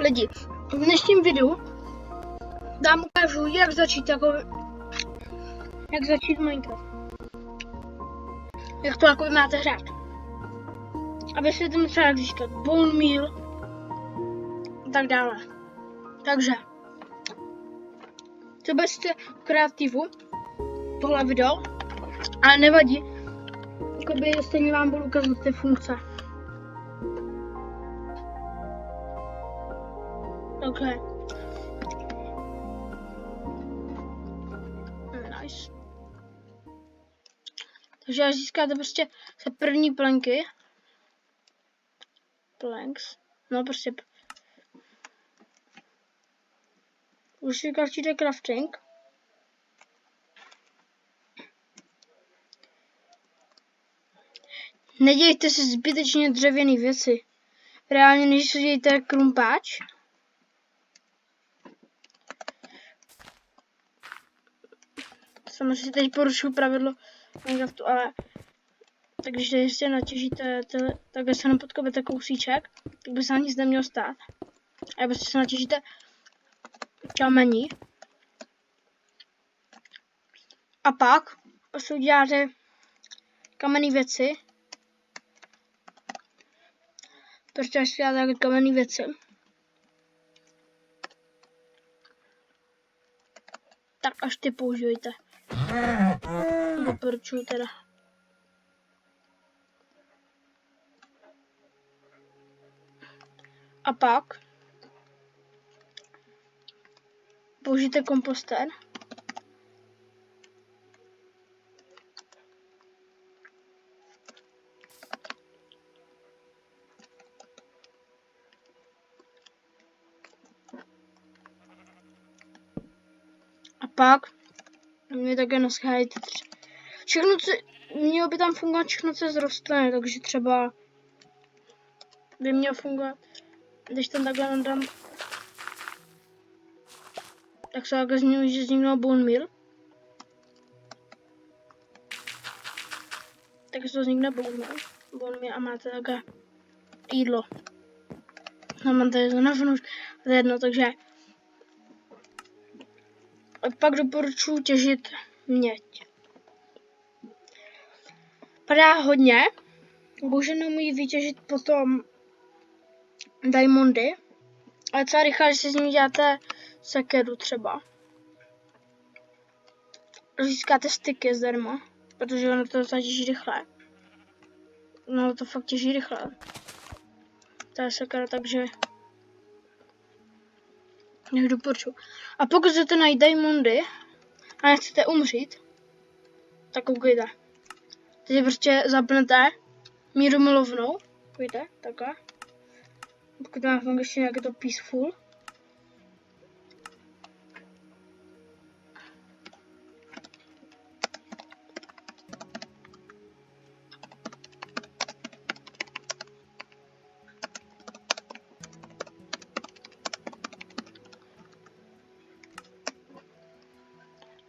Lidi, v dnešním videu vám ukážu, jak začít Minecraft. Jak to jako máte hrát. Aby si to třeba získat bone meal a tak dále. Takže třeba jste v kreativu tohle video, ale nevadí. Jakoby stejně vám budu ukazovat ty funkce. OK. Nice. Takže až získáte prostě se první planky. Planks. No prostě. Už vykačíte crafting. Nedějte si zbytečně dřevěné věci. Reálně, než si dějte krumpáč. Samozřejmě teď porušuju pravidlo Minecraftu, ale tak když ještě natěžíte takhle se podkopete kousíček, tak by se na nic nemělo stát. A prostě se natěžíte kamení. A pak prostě uděláte kamenné věci. Prostě až si děláte kamenné věci. Tak až ty použijte. Doporučuji teda. A pak použijte komposter. A pak mě také naschájíte všechno, co mělo by tam fungovat, všechno, co je z rostliny, takže třeba by mělo fungovat, když tam takhle nadám, tak se takhle změní, že vzniknou bone meal. Tak to vznikne bone meal a máte také jídlo. No mám tady to na vnuž, to je jedno, takže pak doporučuji těžit měď. Padá hodně, bohužel neumí vytěžit potom diamondy, ale celá rychle, když si z ní děláte sekeru třeba. Získáte styky zdarma, protože ono to zatěží rychle. No to fakt těží rychle. To je sekera, takže nech doporučuji. A pokud chcete najít diamondy a nechcete umřít, tak koukejte. Teď prostě zapnete míru milovnou, víte, takhle. Pokud má fungovat ještě nějaké to peaceful.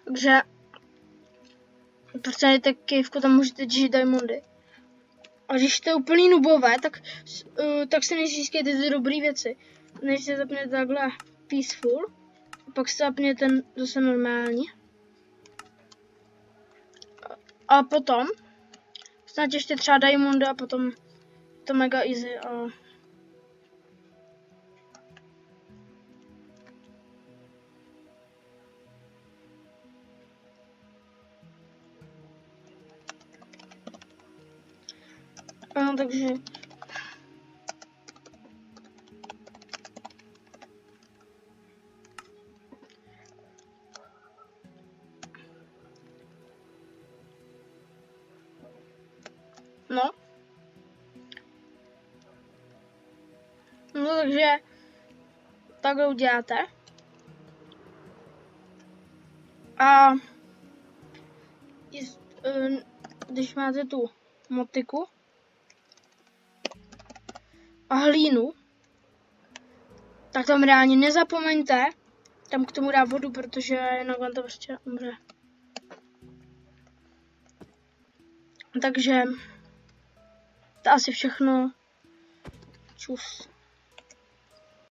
Takže prostě tak kejvku, tam můžete těžit diamondy. A když jste úplný nubové, tak se nezískejte ty dobré věci. Než se zapnete takhle peaceful, a pak se zapněte zase normální. A potom snad ještě třeba diamondy a potom to mega easy. No, takže no takže takhle uděláte. A když máte tu motiku a hlínu, tak tam reálně nezapomeňte tam k tomu dát vodu, protože jinak vám to prostě umře. Takže to asi všechno. Čus.